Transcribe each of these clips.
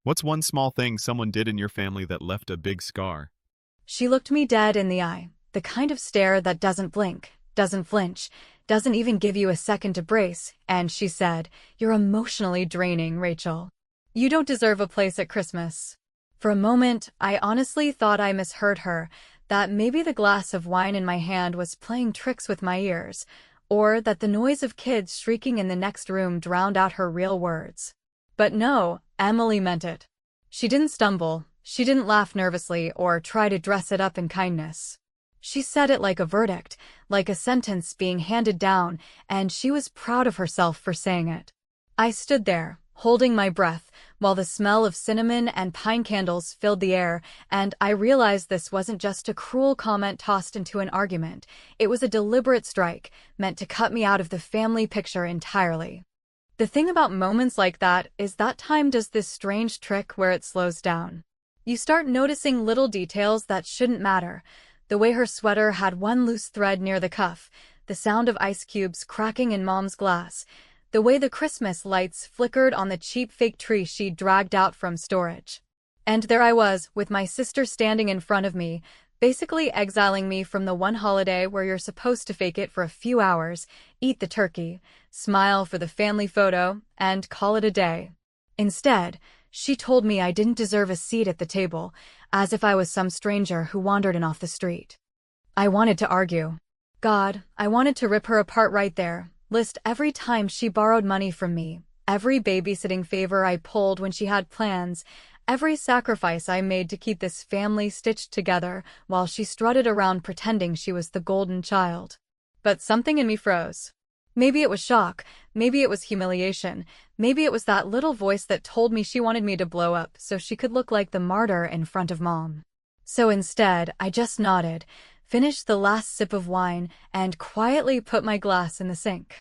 What's one small thing someone did in your family that left a big scar? She looked me dead in the eye, the kind of stare that doesn't blink, doesn't flinch, doesn't even give you a second to brace, and she said, "You're emotionally draining, Rachel. You don't deserve a place at Christmas." For a moment, I honestly thought I misheard her, that maybe the glass of wine in my hand was playing tricks with my ears, or that the noise of kids shrieking in the next room drowned out her real words. But no, Emily meant it. She didn't stumble, she didn't laugh nervously or try to dress it up in kindness. She said it like a verdict, like a sentence being handed down, and she was proud of herself for saying it. I stood there, holding my breath, while the smell of cinnamon and pine candles filled the air, and I realized this wasn't just a cruel comment tossed into an argument. It was a deliberate strike, meant to cut me out of the family picture entirely. The thing about moments like that is that time does this strange trick where it slows down. You start noticing little details that shouldn't matter. The way her sweater had one loose thread near the cuff, the sound of ice cubes cracking in Mom's glass, the way the Christmas lights flickered on the cheap fake tree she'd dragged out from storage. And there I was, with my sister standing in front of me, basically exiling me from the one holiday where you're supposed to fake it for a few hours, eat the turkey, smile for the family photo, and call it a day. Instead, she told me I didn't deserve a seat at the table, as if I was some stranger who wandered in off the street. I wanted to argue. God, I wanted to rip her apart right there, list every time she borrowed money from me, every babysitting favor I pulled when she had plans, every sacrifice I made to keep this family stitched together while she strutted around pretending she was the golden child. But something in me froze. Maybe it was shock, maybe it was humiliation, maybe it was that little voice that told me she wanted me to blow up so she could look like the martyr in front of Mom. So instead, I just nodded, finished the last sip of wine, and quietly put my glass in the sink.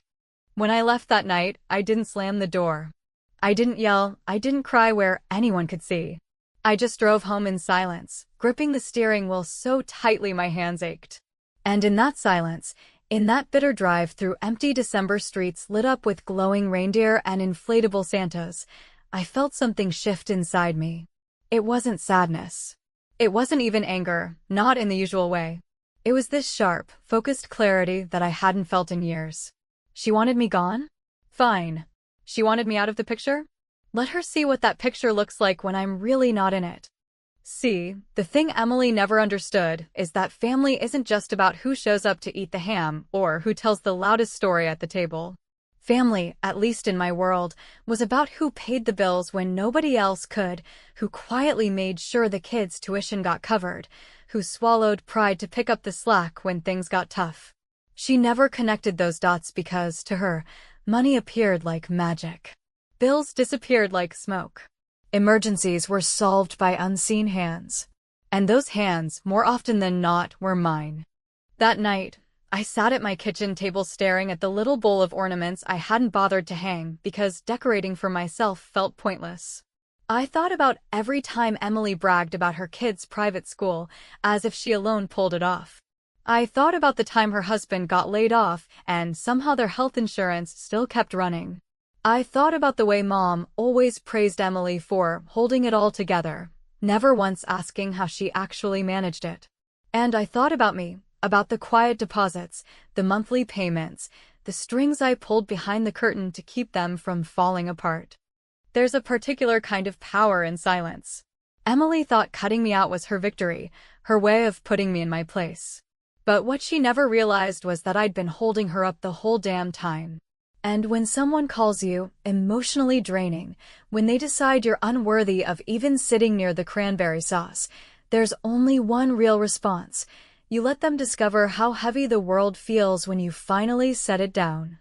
When I left that night, I didn't slam the door. I didn't yell, I didn't cry where anyone could see. I just drove home in silence, gripping the steering wheel so tightly my hands ached. And in that silence, in that bitter drive through empty December streets lit up with glowing reindeer and inflatable Santas, I felt something shift inside me. It wasn't sadness. It wasn't even anger, not in the usual way. It was this sharp, focused clarity that I hadn't felt in years. She wanted me gone? Fine. She wanted me out of the picture? Let her see what that picture looks like when I'm really not in it. See, the thing Emily never understood is that family isn't just about who shows up to eat the ham or who tells the loudest story at the table. Family, at least in my world, was about who paid the bills when nobody else could, who quietly made sure the kids' tuition got covered, who swallowed pride to pick up the slack when things got tough. She never connected those dots because, to her, money appeared like magic. Bills disappeared like smoke. Emergencies were solved by unseen hands. And those hands, more often than not, were mine. That night, I sat at my kitchen table staring at the little bowl of ornaments I hadn't bothered to hang because decorating for myself felt pointless. I thought about every time Emily bragged about her kids' private school, as if she alone pulled it off. I thought about the time her husband got laid off and somehow their health insurance still kept running. I thought about the way Mom always praised Emily for holding it all together, never once asking how she actually managed it. And I thought about me, about the quiet deposits, the monthly payments, the strings I pulled behind the curtain to keep them from falling apart. There's a particular kind of power in silence. Emily thought cutting me out was her victory, her way of putting me in my place. But what she never realized was that I'd been holding her up the whole damn time. And when someone calls you emotionally draining, when they decide you're unworthy of even sitting near the cranberry sauce, there's only one real response. You let them discover how heavy the world feels when you finally set it down.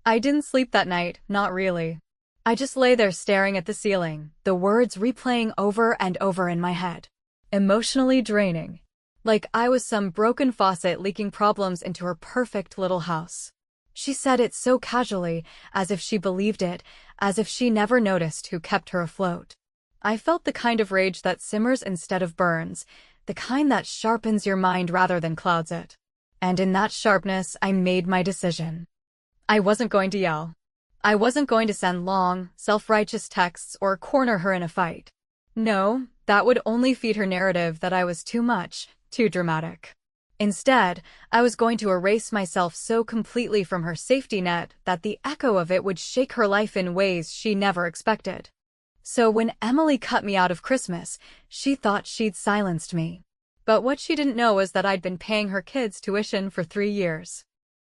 I didn't sleep that night, not really. I just lay there staring at the ceiling, the words replaying over and over in my head. Emotionally draining. Like I was some broken faucet leaking problems into her perfect little house. She said it so casually, as if she believed it, as if she never noticed who kept her afloat. I felt the kind of rage that simmers instead of burns, the kind that sharpens your mind rather than clouds it. And in that sharpness, I made my decision. I wasn't going to yell. I wasn't going to send long, self-righteous texts or corner her in a fight. No, that would only feed her narrative that I was too much, too dramatic. Instead, I was going to erase myself so completely from her safety net that the echo of it would shake her life in ways she never expected. So when Emily cut me out of Christmas, she thought she'd silenced me. But what she didn't know was that I'd been paying her kids' tuition for 3 years.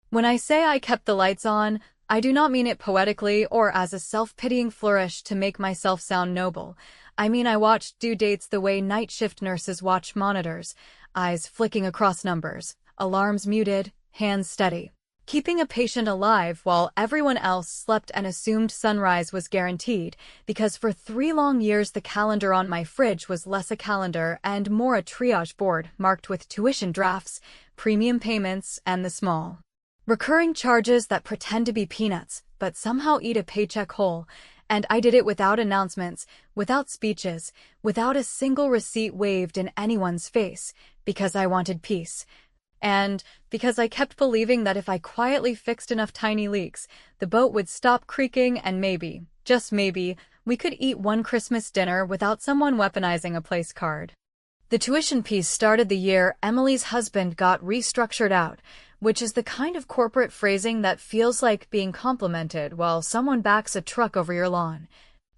When I say I kept the lights on, I do not mean it poetically or as a self-pitying flourish to make myself sound noble. I mean I watched due dates the way night shift nurses watch monitors, eyes flicking across numbers, alarms muted, hands steady, keeping a patient alive while everyone else slept and assumed sunrise was guaranteed, because for 3 long years the calendar on my fridge was less a calendar and more a triage board marked with tuition drafts, premium payments, and the small recurring charges that pretend to be peanuts, but somehow eat a paycheck whole. And I did it without announcements, without speeches, without a single receipt waved in anyone's face, because I wanted peace. And because I kept believing that if I quietly fixed enough tiny leaks, the boat would stop creaking and maybe, just maybe, we could eat one Christmas dinner without someone weaponizing a place card. The tuition piece started the year Emily's husband got restructured out, which is the kind of corporate phrasing that feels like being complimented while someone backs a truck over your lawn.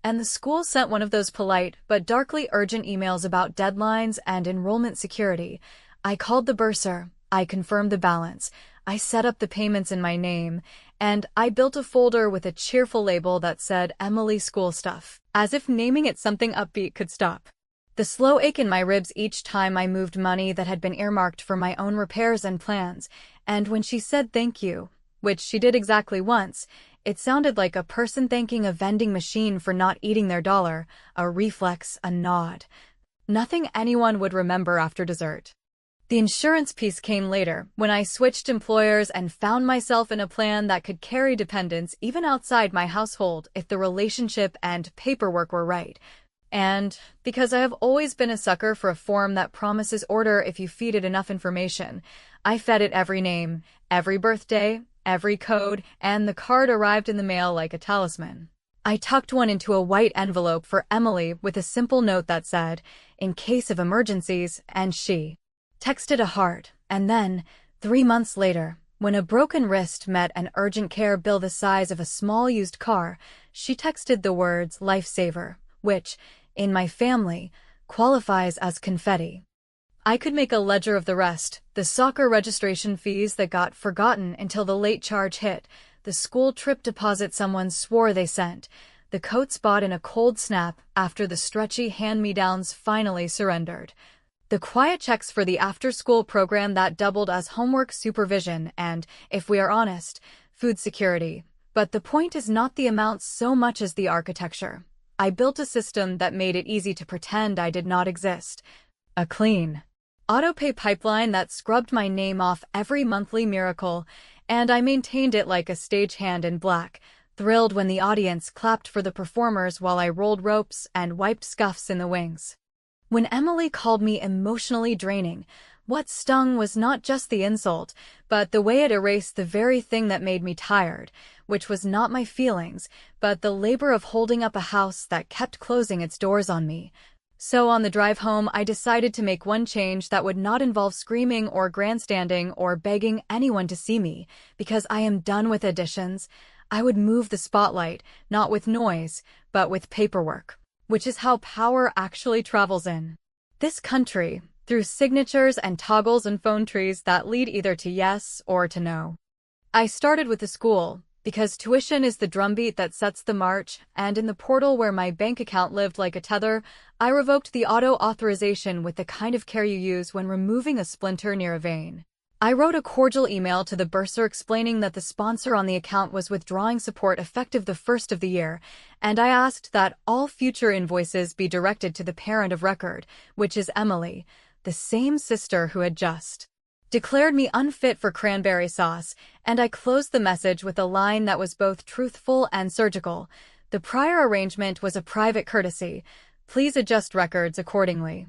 And the school sent one of those polite but darkly urgent emails about deadlines and enrollment security. I called the bursar, I confirmed the balance, I set up the payments in my name, and I built a folder with a cheerful label that said Emily School Stuff, as if naming it something upbeat could stop the slow ache in my ribs each time I moved money that had been earmarked for my own repairs and plans. And when she said thank you, which she did exactly once, it sounded like a person thanking a vending machine for not eating their dollar, a reflex, a nod. Nothing anyone would remember after dessert. The insurance piece came later, when I switched employers and found myself in a plan that could carry dependents even outside my household if the relationship and paperwork were right. And because I have always been a sucker for a form that promises order if you feed it enough information, I fed it every name, every birthday, every code, and the card arrived in the mail like a talisman. I tucked one into a white envelope for Emily with a simple note that said, "In case of emergencies," and she texted a heart. And then, 3 months later, when a broken wrist met an urgent care bill the size of a small used car, she texted the words "lifesaver," which, in my family, qualifies as confetti. I could make a ledger of the rest, the soccer registration fees that got forgotten until the late charge hit, the school trip deposit someone swore they sent, the coats bought in a cold snap after the stretchy hand-me-downs finally surrendered, the quiet checks for the after-school program that doubled as homework supervision and, if we are honest, food security. But the point is not the amount so much as the architecture. I built a system that made it easy to pretend I did not exist. A clean autopay pipeline that scrubbed my name off every monthly miracle, and I maintained it like a stagehand in black, thrilled when the audience clapped for the performers while I rolled ropes and wiped scuffs in the wings. When Emily called me emotionally draining, what stung was not just the insult, but the way it erased the very thing that made me tired, which was not my feelings, but the labor of holding up a house that kept closing its doors on me. So on the drive home, I decided to make one change that would not involve screaming or grandstanding or begging anyone to see me, because I am done with additions. I would move the spotlight, not with noise, but with paperwork, which is how power actually travels in this country, through signatures and toggles and phone trees that lead either to yes or to no. I started with the school, because tuition is the drumbeat that sets the march, and in the portal where my bank account lived like a tether, I revoked the auto-authorization with the kind of care you use when removing a splinter near a vein. I wrote a cordial email to the bursar explaining that the sponsor on the account was withdrawing support effective the first of the year, and I asked that all future invoices be directed to the parent of record, which is Emily, the same sister who had just declared me unfit for cranberry sauce, and I closed the message with a line that was both truthful and surgical. The prior arrangement was a private courtesy. Please adjust records accordingly.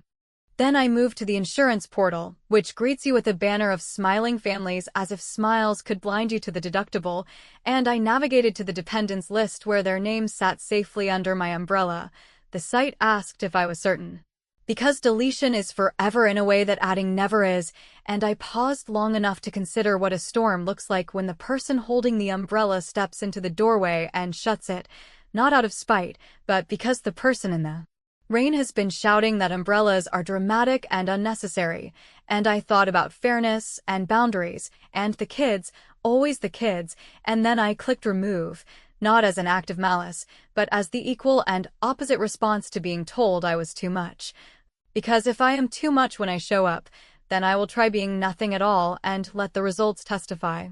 Then I moved to the insurance portal, which greets you with a banner of smiling families as if smiles could blind you to the deductible, and I navigated to the dependents list where their names sat safely under my umbrella. The site asked if I was certain. Because deletion is forever in a way that adding never is, and I paused long enough to consider what a storm looks like when the person holding the umbrella steps into the doorway and shuts it, not out of spite, but because the person in the rain has been shouting that umbrellas are dramatic and unnecessary, and I thought about fairness and boundaries, and the kids, always the kids, and then I clicked remove, not as an act of malice, but as the equal and opposite response to being told I was too much. Because if I am too much when I show up, then I will try being nothing at all and let the results testify.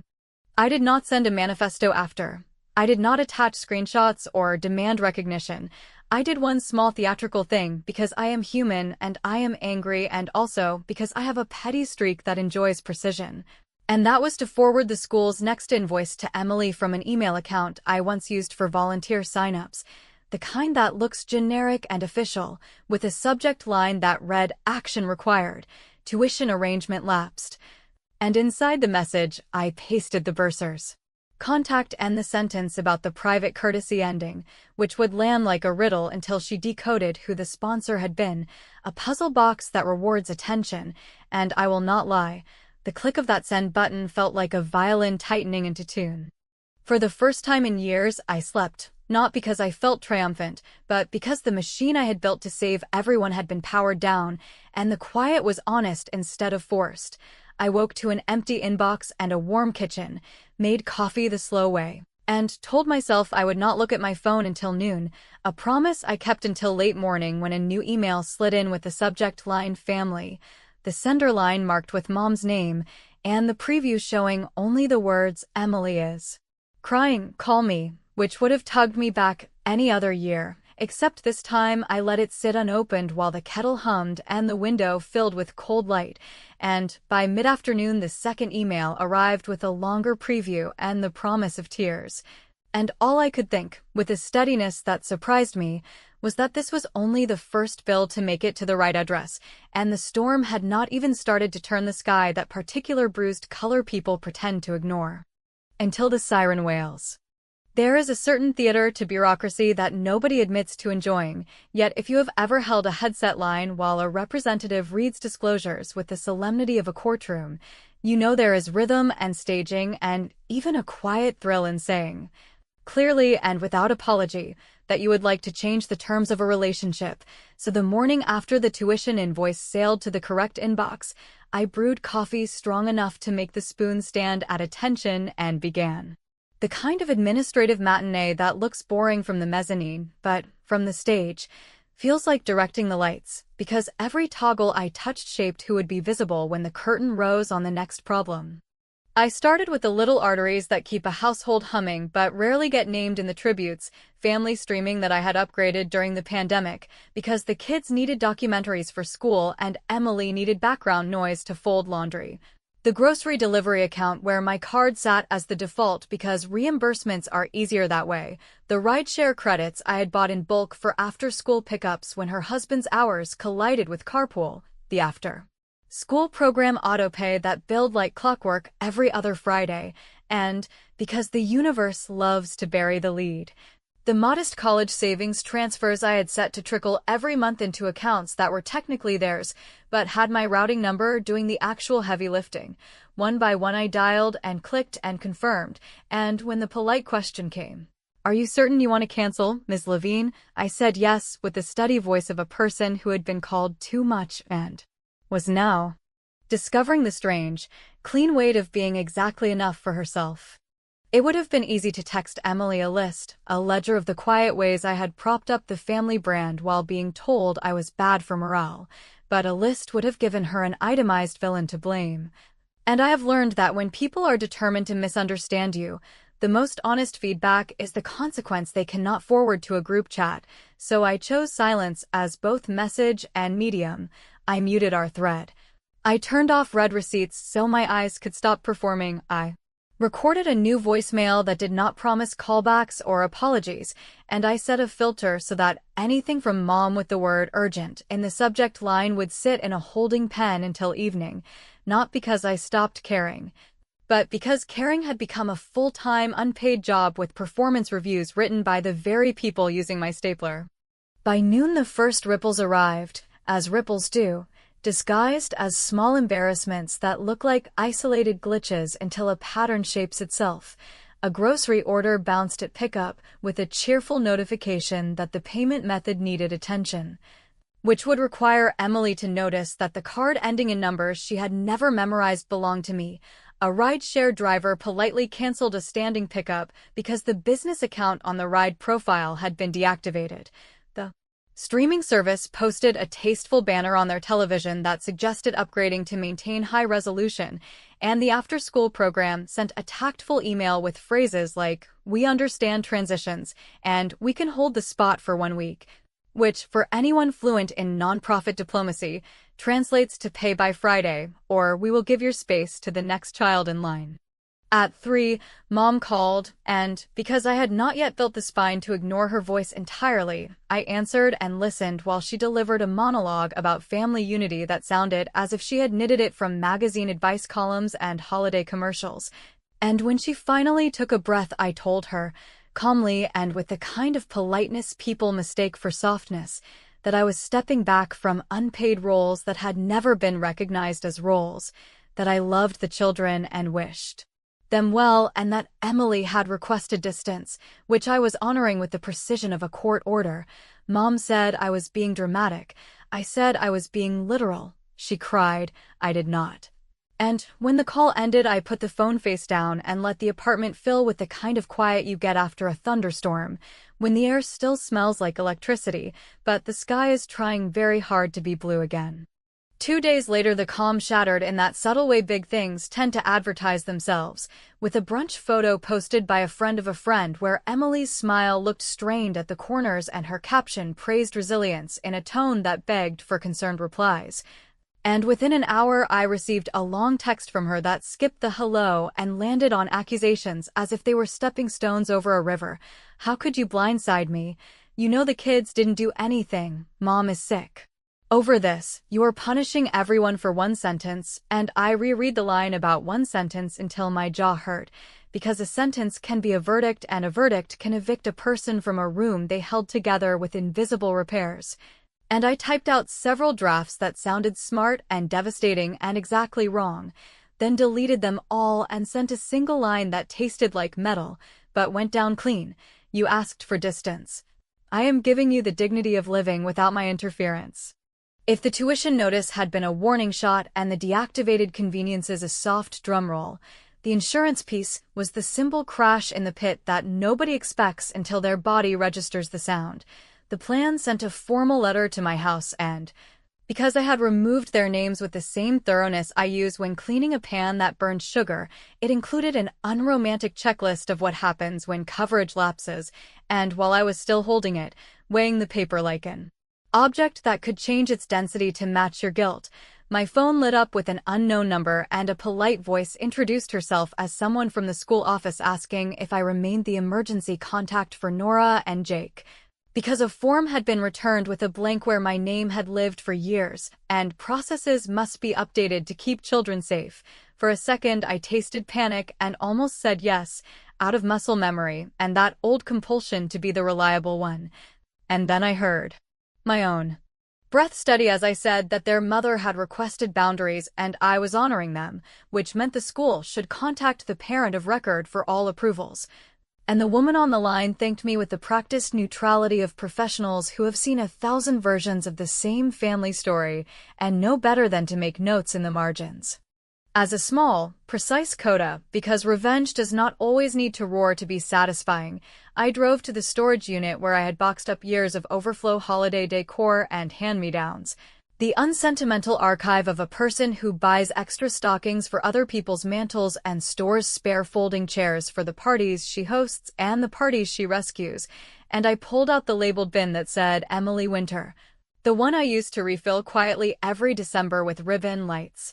I did not send a manifesto after. I did not attach screenshots or demand recognition. I did one small theatrical thing because I am human and I am angry, and also because I have a petty streak that enjoys precision. And that was to forward the school's next invoice to Emily from an email account I once used for volunteer signups. The kind that looks generic and official, with a subject line that read "Action required, tuition arrangement lapsed." And inside the message, I pasted the bursars. Contact and the sentence about the private courtesy ending, which would land like a riddle until she decoded who the sponsor had been, a puzzle box that rewards attention, and I will not lie, the click of that send button felt like a violin tightening into tune. For the first time in years, I slept. Not because I felt triumphant, but because the machine I had built to save everyone had been powered down, and the quiet was honest instead of forced. I woke to an empty inbox and a warm kitchen, made coffee the slow way, and told myself I would not look at my phone until noon, a promise I kept until late morning when a new email slid in with the subject line "Family," the sender line marked with Mom's name, and the preview showing only the words "Emily is crying, call me," which would have tugged me back any other year, except this time I let it sit unopened while the kettle hummed and the window filled with cold light, and by mid-afternoon the second email arrived with a longer preview and the promise of tears. And all I could think, with a steadiness that surprised me, was that this was only the first bill to make it to the right address, and the storm had not even started to turn the sky that particular bruised color people pretend to ignore. Until the siren wails. There is a certain theater to bureaucracy that nobody admits to enjoying, yet if you have ever held a headset line while a representative reads disclosures with the solemnity of a courtroom, you know there is rhythm and staging and even a quiet thrill in saying, clearly and without apology, that you would like to change the terms of a relationship. So the morning after the tuition invoice sailed to the correct inbox, I brewed coffee strong enough to make the spoon stand at attention and began. The kind of administrative matinee that looks boring from the mezzanine, but, from the stage, feels like directing the lights, because every toggle I touched shaped who would be visible when the curtain rose on the next problem. I started with the little arteries that keep a household humming but rarely get named in the tributes, family streaming that I had upgraded during the pandemic, because the kids needed documentaries for school and Emily needed background noise to fold laundry. The grocery delivery account where my card sat as the default because reimbursements are easier that way. The rideshare credits I had bought in bulk for after-school pickups when her husband's hours collided with carpool, the after-school program autopay that billed like clockwork every other Friday, and, because the universe loves to bury the lead, the modest college savings transfers I had set to trickle every month into accounts that were technically theirs, but had my routing number doing the actual heavy lifting. One by one I dialed and clicked and confirmed, and when the polite question came, "Are you certain you want to cancel, Ms. Levine?" I said yes with the steady voice of a person who had been called too much and was now discovering the strange, clean weight of being exactly enough for herself. It would have been easy to text Emily a list, a ledger of the quiet ways I had propped up the family brand while being told I was bad for morale, but a list would have given her an itemized villain to blame. And I have learned that when people are determined to misunderstand you, the most honest feedback is the consequence they cannot forward to a group chat, so I chose silence as both message and medium. I muted our thread. I turned off read receipts so my eyes could stop performing. I recorded a new voicemail that did not promise callbacks or apologies, and I set a filter so that anything from Mom with the word urgent in the subject line would sit in a holding pen until evening, not because I stopped caring, but because caring had become a full-time unpaid job with performance reviews written by the very people using my stapler. By noon the first ripples arrived, as ripples do, disguised as small embarrassments that look like isolated glitches until a pattern shapes itself. A grocery order bounced at pickup with a cheerful notification that the payment method needed attention, which would require Emily to notice that the card ending in numbers she had never memorized belonged to me. A rideshare driver politely canceled a standing pickup because the business account on the ride profile had been deactivated. The streaming service posted a tasteful banner on their television that suggested upgrading to maintain high resolution, and the after-school program sent a tactful email with phrases like, "We understand transitions," and "We can hold the spot for 1 week," which, for anyone fluent in nonprofit diplomacy, translates to "pay by Friday," or "We will give your space to the next child in line." At 3, Mom called, and because I had not yet built the spine to ignore her voice entirely, I answered and listened while she delivered a monologue about family unity that sounded as if she had knitted it from magazine advice columns and holiday commercials. And when she finally took a breath, I told her, calmly and with the kind of politeness people mistake for softness, that I was stepping back from unpaid roles that had never been recognized as roles, that I loved the children and wished them well, and that Emily had requested distance, which I was honoring with the precision of a court order. Mom said I was being dramatic. I said I was being literal. She cried. I did not. And when the call ended, I put the phone face down and let the apartment fill with the kind of quiet you get after a thunderstorm, when the air still smells like electricity, but the sky is trying very hard to be blue again. 2 days later, the calm shattered in that subtle way big things tend to advertise themselves, with a brunch photo posted by a friend of a friend where Emily's smile looked strained at the corners and her caption praised resilience in a tone that begged for concerned replies. And within an hour, I received a long text from her that skipped the hello and landed on accusations as if they were stepping stones over a river. "How could you blindside me? You know the kids didn't do anything. Mom is sick." Over this, you are punishing everyone for one sentence, and I reread the line about one sentence until my jaw hurt, because a sentence can be a verdict and a verdict can evict a person from a room they held together with invisible repairs. And I typed out several drafts that sounded smart and devastating and exactly wrong, then deleted them all and sent a single line that tasted like metal, but went down clean. "You asked for distance. I am giving you the dignity of living without my interference." If the tuition notice had been a warning shot and the deactivated conveniences a soft drum roll, the insurance piece was the simple crash in the pit that nobody expects until their body registers the sound. The plan sent a formal letter to my house and, because I had removed their names with the same thoroughness I use when cleaning a pan that burned sugar, it included an unromantic checklist of what happens when coverage lapses, and while I was still holding it, weighing the paper like an object that could change its density to match your guilt, my phone lit up with an unknown number and a polite voice introduced herself as someone from the school office asking if I remained the emergency contact for Nora and Jake, because a form had been returned with a blank where my name had lived for years, and processes must be updated to keep children safe. For a second, I tasted panic and almost said yes, out of muscle memory and that old compulsion to be the reliable one. And then I heard my own breath steady as I said that their mother had requested boundaries and I was honoring them, which meant the school should contact the parent of record for all approvals. And the woman on the line thanked me with the practiced neutrality of professionals who have seen 1,000 versions of the same family story and know better than to make notes in the margins. As a small, precise coda, because revenge does not always need to roar to be satisfying, I drove to the storage unit where I had boxed up years of overflow holiday decor and hand-me-downs. The unsentimental archive of a person who buys extra stockings for other people's mantles and stores spare folding chairs for the parties she hosts and the parties she rescues, and I pulled out the labeled bin that said Emily Winter, the one I used to refill quietly every December with ribbon lights,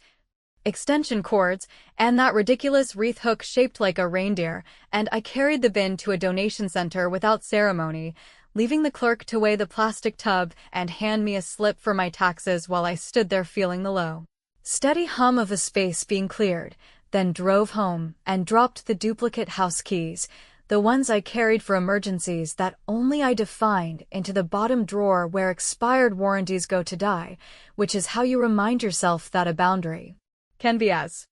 extension cords, and that ridiculous wreath hook shaped like a reindeer, and I carried the bin to a donation center without ceremony, leaving the clerk to weigh the plastic tub and hand me a slip for my taxes while I stood there feeling the low, steady hum of a space being cleared, then drove home and dropped the duplicate house keys, the ones I carried for emergencies that only I defined into the bottom drawer where expired warranties go to die, which is how you remind yourself that a boundary can be as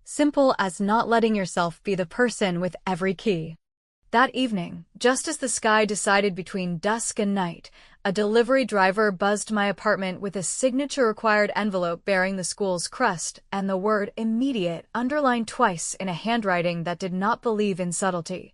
simple as not letting yourself be the person with every key. That evening, just as the sky decided between dusk and night, a delivery driver buzzed my apartment with a signature-required envelope bearing the school's crest and the word "immediate" underlined twice in a handwriting that did not believe in subtlety.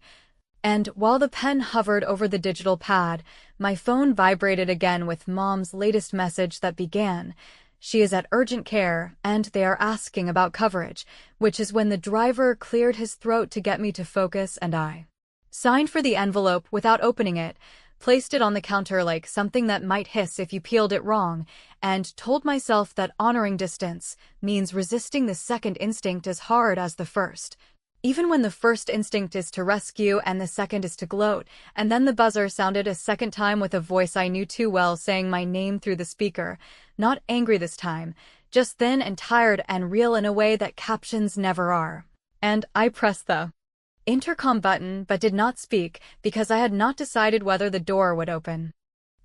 And while the pen hovered over the digital pad, my phone vibrated again with Mom's latest message that began, "She is at urgent care, and they are asking about coverage," which is when the driver cleared his throat to get me to focus, and I signed for the envelope without opening it, placed it on the counter like something that might hiss if you peeled it wrong, and told myself that honoring distance means resisting the second instinct as hard as the first. Even when the first instinct is to rescue and the second is to gloat, and then the buzzer sounded a second time with a voice I knew too well saying my name through the speaker, not angry this time, just thin and tired and real in a way that captions never are. And I pressed the intercom button but did not speak because I had not decided whether the door would open.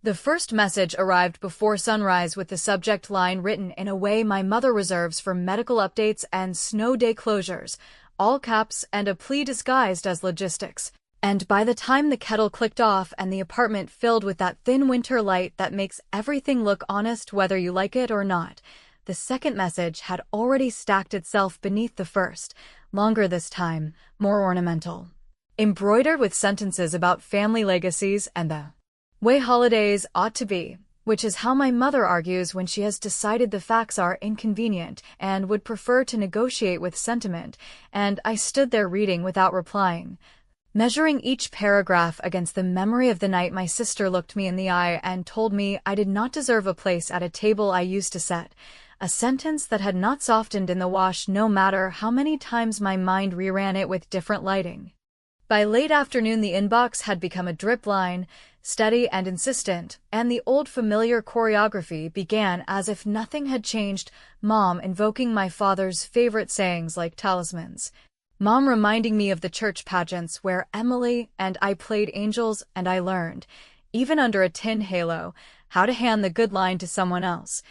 The first message arrived before sunrise with the subject line written in a way my mother reserves for medical updates and snow day closures, all caps and a plea disguised as logistics. And by the time the kettle clicked off and the apartment filled with that thin winter light that makes everything look honest whether you like it or not, the second message had already stacked itself beneath the first, longer this time, more ornamental, embroidered with sentences about family legacies and the way holidays ought to be, which is how my mother argues when she has decided the facts are inconvenient and would prefer to negotiate with sentiment, and I stood there reading without replying, measuring each paragraph against the memory of the night my sister looked me in the eye and told me I did not deserve a place at a table I used to set, a sentence that had not softened in the wash no matter how many times my mind reran it with different lighting. By late afternoon the inbox had become a drip line, steady and insistent, and the old familiar choreography began as if nothing had changed, Mom invoking my father's favorite sayings like talismans. Mom reminding me of the church pageants where Emily and I played angels and I learned, even under a tin halo, how to hand the good line to someone else.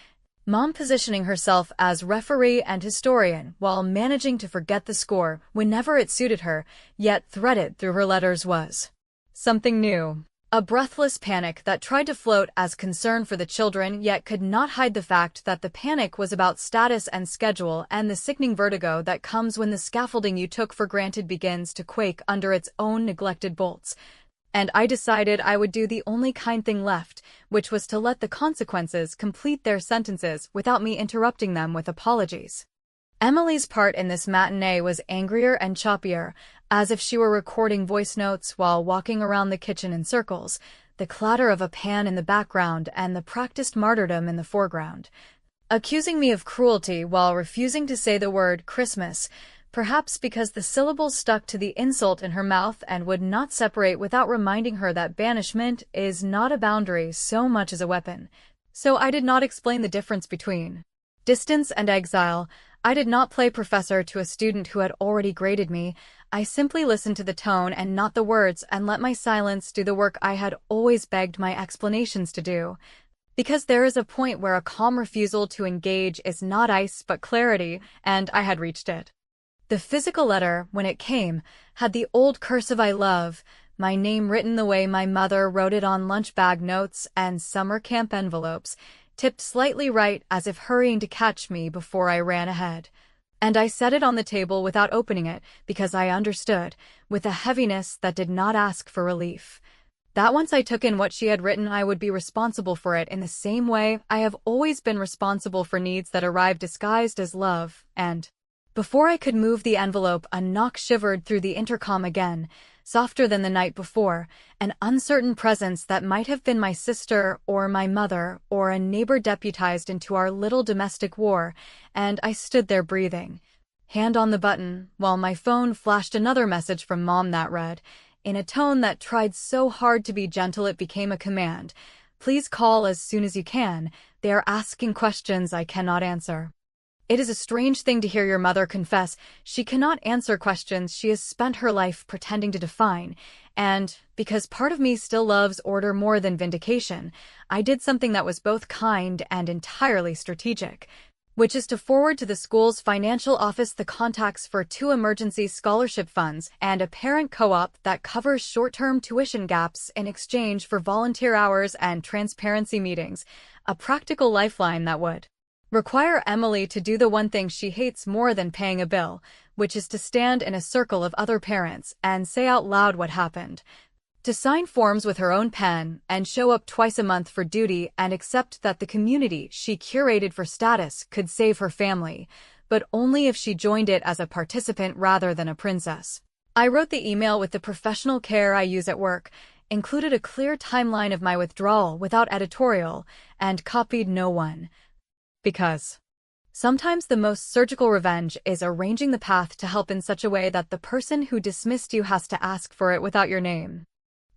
Mom positioning herself as referee and historian while managing to forget the score whenever it suited her, yet threaded through her letters was something new. A breathless panic that tried to float as concern for the children yet could not hide the fact that the panic was about status and schedule and the sickening vertigo that comes when the scaffolding you took for granted begins to quake under its own neglected bolts. And I decided I would do the only kind thing left, which was to let the consequences complete their sentences without me interrupting them with apologies. Emily's part in this matinee was angrier and choppier, as if she were recording voice notes while walking around the kitchen in circles, the clatter of a pan in the background and the practiced martyrdom in the foreground. Accusing me of cruelty while refusing to say the word Christmas, perhaps because the syllables stuck to the insult in her mouth and would not separate without reminding her that banishment is not a boundary so much as a weapon. So I did not explain the difference between distance and exile. I did not play professor to a student who had already graded me. I simply listened to the tone and not the words and let my silence do the work I had always begged my explanations to do. Because there is a point where a calm refusal to engage is not ice but clarity, and I had reached it. The physical letter, when it came, had the old cursive I love, my name written the way my mother wrote it on lunch bag notes and summer camp envelopes, tipped slightly right as if hurrying to catch me before I ran ahead. And I set it on the table without opening it because I understood, with a heaviness that did not ask for relief, that once I took in what she had written I would be responsible for it in the same way I have always been responsible for needs that arrive disguised as love, and before I could move the envelope a knock shivered through the intercom again, softer than the night before, an uncertain presence that might have been my sister or my mother or a neighbor deputized into our little domestic war, and I stood there breathing, hand on the button, while my phone flashed another message from Mom that read, in a tone that tried so hard to be gentle it became a command, "Please call as soon as you can. They are asking questions I cannot answer." It is a strange thing to hear your mother confess she cannot answer questions she has spent her life pretending to define, and, because part of me still loves order more than vindication, I did something that was both kind and entirely strategic, which is to forward to the school's financial office the contacts for 2 emergency scholarship funds and a parent co-op that covers short-term tuition gaps in exchange for volunteer hours and transparency meetings, a practical lifeline that would require Emily to do the one thing she hates more than paying a bill, which is to stand in a circle of other parents and say out loud what happened, to sign forms with her own pen and show up twice a month for duty and accept that the community she curated for status could save her family, but only if she joined it as a participant rather than a princess. I wrote the email with the professional care I use at work, included a clear timeline of my withdrawal without editorial, and copied no one. Because sometimes the most surgical revenge is arranging the path to help in such a way that the person who dismissed you has to ask for it without your name.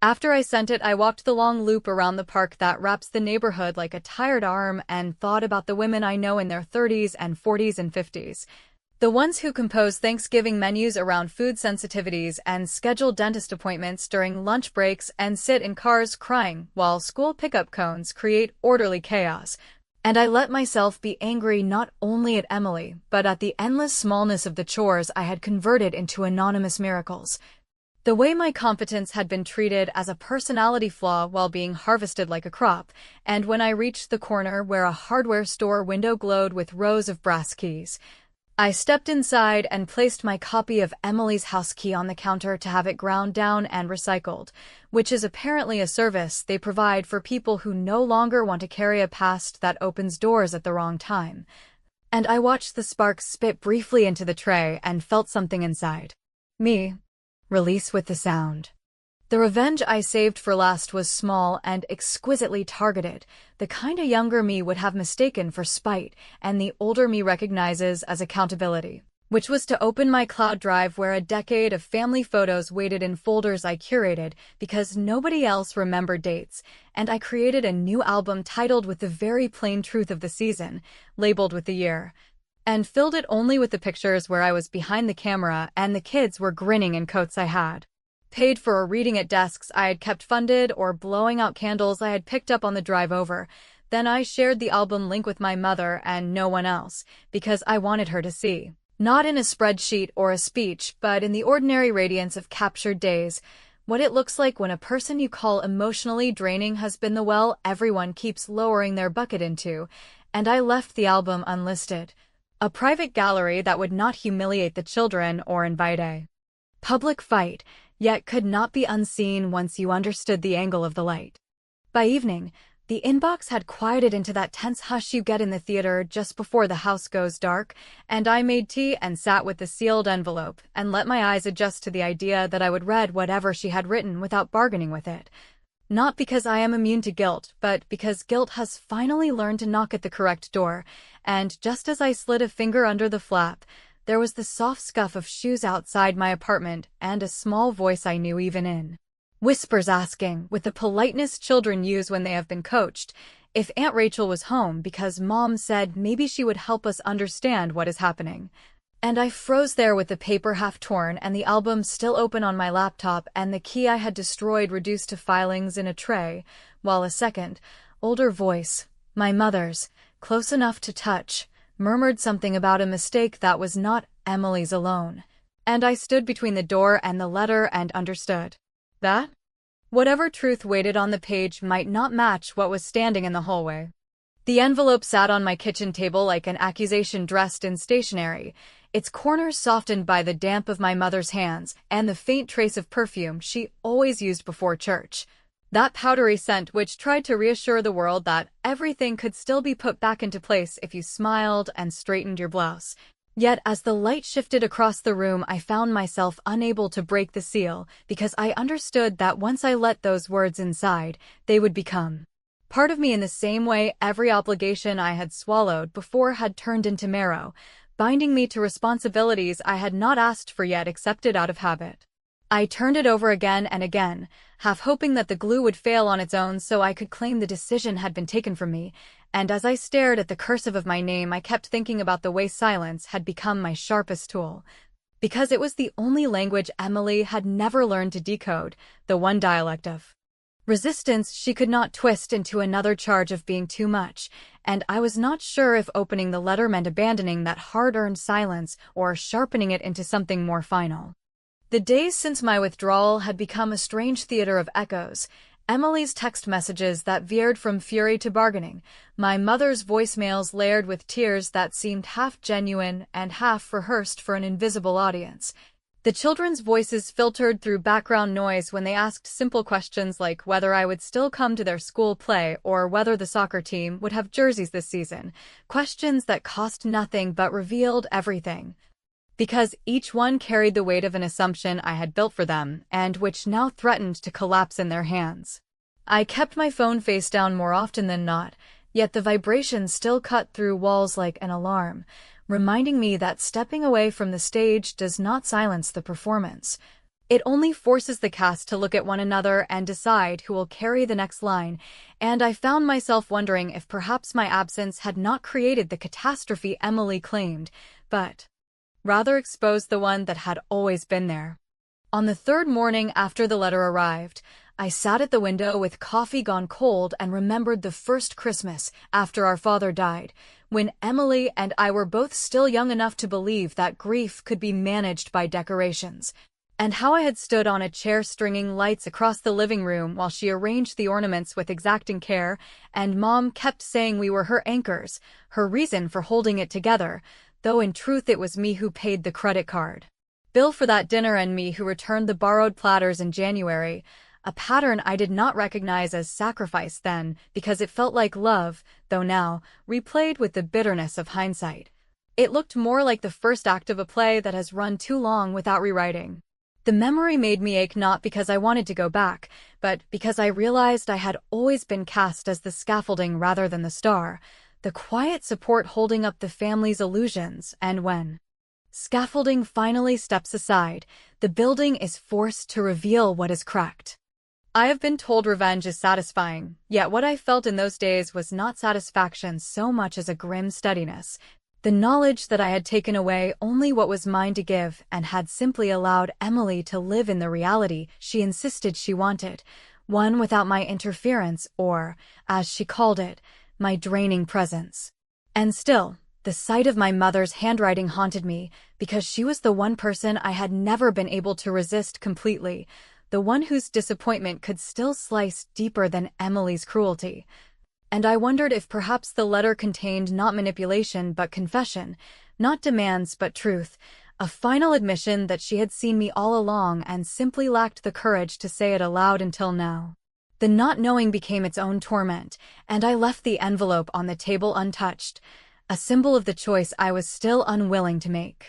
After I sent it, I walked the long loop around the park that wraps the neighborhood like a tired arm and thought about the women I know in their 30s and 40s and 50s. The ones who compose Thanksgiving menus around food sensitivities and schedule dentist appointments during lunch breaks and sit in cars crying while school pickup cones create orderly chaos. And I let myself be angry not only at Emily, but at the endless smallness of the chores I had converted into anonymous miracles. The way my competence had been treated as a personality flaw while being harvested like a crop, and when I reached the corner where a hardware store window glowed with rows of brass keys, I stepped inside and placed my copy of Emily's house key on the counter to have it ground down and recycled, which is apparently a service they provide for people who no longer want to carry a past that opens doors at the wrong time. And I watched the sparks spit briefly into the tray and felt something inside me release with the sound. The revenge I saved for last was small and exquisitely targeted, the kind a younger me would have mistaken for spite and the older me recognizes as accountability, which was to open my cloud drive where a decade of family photos waited in folders I curated because nobody else remembered dates, and I created a new album titled with the very plain truth of the season, labeled with the year, and filled it only with the pictures where I was behind the camera and the kids were grinning in coats I had paid for, or reading at desks I had kept funded, or blowing out candles I had picked up on the drive over. Then I shared the album link with my mother and no one else, because I wanted her to see, not in a spreadsheet or a speech, but in the ordinary radiance of captured days, what it looks like when a person you call emotionally draining has been the well everyone keeps lowering their bucket into. And I left the album unlisted, a private gallery that would not humiliate the children or invite a public fight, yet could not be unseen once you understood the angle of the light. By evening, the inbox had quieted into that tense hush you get in the theater just before the house goes dark, and I made tea and sat with the sealed envelope and let my eyes adjust to the idea that I would read whatever she had written without bargaining with it. Not because I am immune to guilt, but because guilt has finally learned to knock at the correct door, and just as I slid a finger under the flap, there was the soft scuff of shoes outside my apartment and a small voice I knew even in whispers asking, with the politeness children use when they have been coached, if Aunt Rachel was home because Mom said maybe she would help us understand what is happening. And I froze there with the paper half torn and the album still open on my laptop and the key I had destroyed reduced to filings in a tray, while a second, older voice, my mother's, close enough to touch, murmured something about a mistake that was not Emily's alone. And I stood between the door and the letter and understood that whatever truth waited on the page might not match what was standing in the hallway. The envelope sat on my kitchen table like an accusation dressed in stationery, its corners softened by the damp of my mother's hands and the faint trace of perfume she always used before church. That powdery scent which tried to reassure the world that everything could still be put back into place if you smiled and straightened your blouse. Yet as the light shifted across the room, I found myself unable to break the seal because I understood that once I let those words inside, they would become part of me in the same way every obligation I had swallowed before had turned into marrow, binding me to responsibilities I had not asked for yet accepted out of habit. I turned it over again and again, half hoping that the glue would fail on its own so I could claim the decision had been taken from me, and as I stared at the cursive of my name I kept thinking about the way silence had become my sharpest tool. Because it was the only language Emily had never learned to decode, the one dialect of resistance she could not twist into another charge of being too much, and I was not sure if opening the letter meant abandoning that hard-earned silence or sharpening it into something more final. The days since my withdrawal had become a strange theater of echoes. Emily's text messages that veered from fury to bargaining, my mother's voicemails layered with tears that seemed half genuine and half rehearsed for an invisible audience. The children's voices filtered through background noise when they asked simple questions like whether I would still come to their school play or whether the soccer team would have jerseys this season, questions that cost nothing but revealed everything. Because each one carried the weight of an assumption I had built for them, and which now threatened to collapse in their hands. I kept my phone face down more often than not, yet the vibration still cut through walls like an alarm, reminding me that stepping away from the stage does not silence the performance. It only forces the cast to look at one another and decide who will carry the next line, and I found myself wondering if perhaps my absence had not created the catastrophe Emily claimed, but rather exposed the one that had always been there. On the third morning after the letter arrived, I sat at the window with coffee gone cold and remembered the first Christmas after our father died, when Emily and I were both still young enough to believe that grief could be managed by decorations, and how I had stood on a chair stringing lights across the living room while she arranged the ornaments with exacting care, and Mom kept saying we were her anchors, her reason for holding it together, though in truth it was me who paid the credit card bill for that dinner and me who returned the borrowed platters in January, a pattern I did not recognize as sacrifice then because it felt like love, though now, replayed with the bitterness of hindsight, it looked more like the first act of a play that has run too long without rewriting. The memory made me ache not because I wanted to go back, but because I realized I had always been cast as the scaffolding rather than the star, the quiet support holding up the family's illusions, and when scaffolding finally steps aside, the building is forced to reveal what is cracked. I have been told revenge is satisfying, yet what I felt in those days was not satisfaction so much as a grim steadiness, the knowledge that I had taken away only what was mine to give and had simply allowed Emily to live in the reality she insisted she wanted, one without my interference or, as she called it, my draining presence. And still, the sight of my mother's handwriting haunted me because she was the one person I had never been able to resist completely, the one whose disappointment could still slice deeper than Emily's cruelty. And I wondered if perhaps the letter contained not manipulation but confession, not demands but truth, a final admission that she had seen me all along and simply lacked the courage to say it aloud until now. The not knowing became its own torment, and I left the envelope on the table untouched, a symbol of the choice I was still unwilling to make.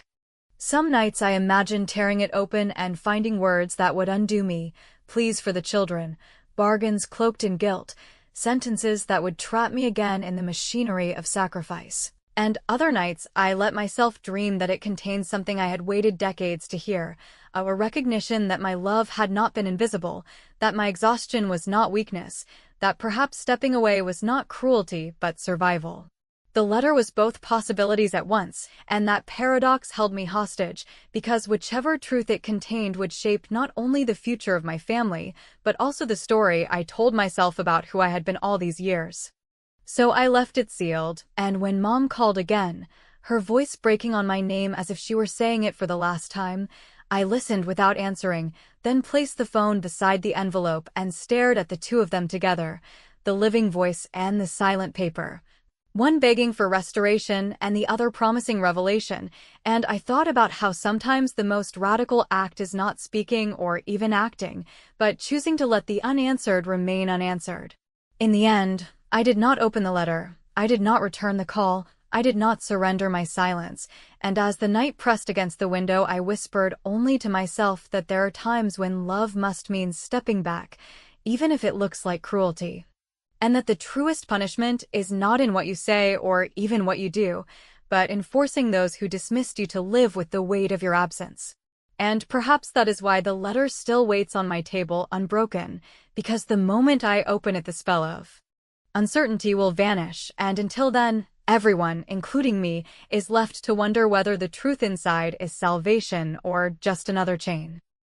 Some nights I imagined tearing it open and finding words that would undo me, pleas for the children, bargains cloaked in guilt, sentences that would trap me again in the machinery of sacrifice. And other nights I let myself dream that it contained something I had waited decades to hear, a recognition that my love had not been invisible, that my exhaustion was not weakness, that perhaps stepping away was not cruelty but survival. The letter was both possibilities at once, and that paradox held me hostage, because whichever truth it contained would shape not only the future of my family, but also the story I told myself about who I had been all these years. So I left it sealed, and when Mom called again, her voice breaking on my name as if she were saying it for the last time, I listened without answering, then placed the phone beside the envelope and stared at the two of them together, the living voice and the silent paper. One begging for restoration and the other promising revelation, and I thought about how sometimes the most radical act is not speaking or even acting, but choosing to let the unanswered remain unanswered. In the end, I did not open the letter, I did not return the call, I did not surrender my silence, and as the night pressed against the window I whispered only to myself that there are times when love must mean stepping back, even if it looks like cruelty. And that the truest punishment is not in what you say or even what you do, but in forcing those who dismissed you to live with the weight of your absence. And perhaps that is why the letter still waits on my table unbroken, because the moment I open it, the spell of uncertainty will vanish, and until then, everyone, including me, is left to wonder whether the truth inside is salvation or just another chain.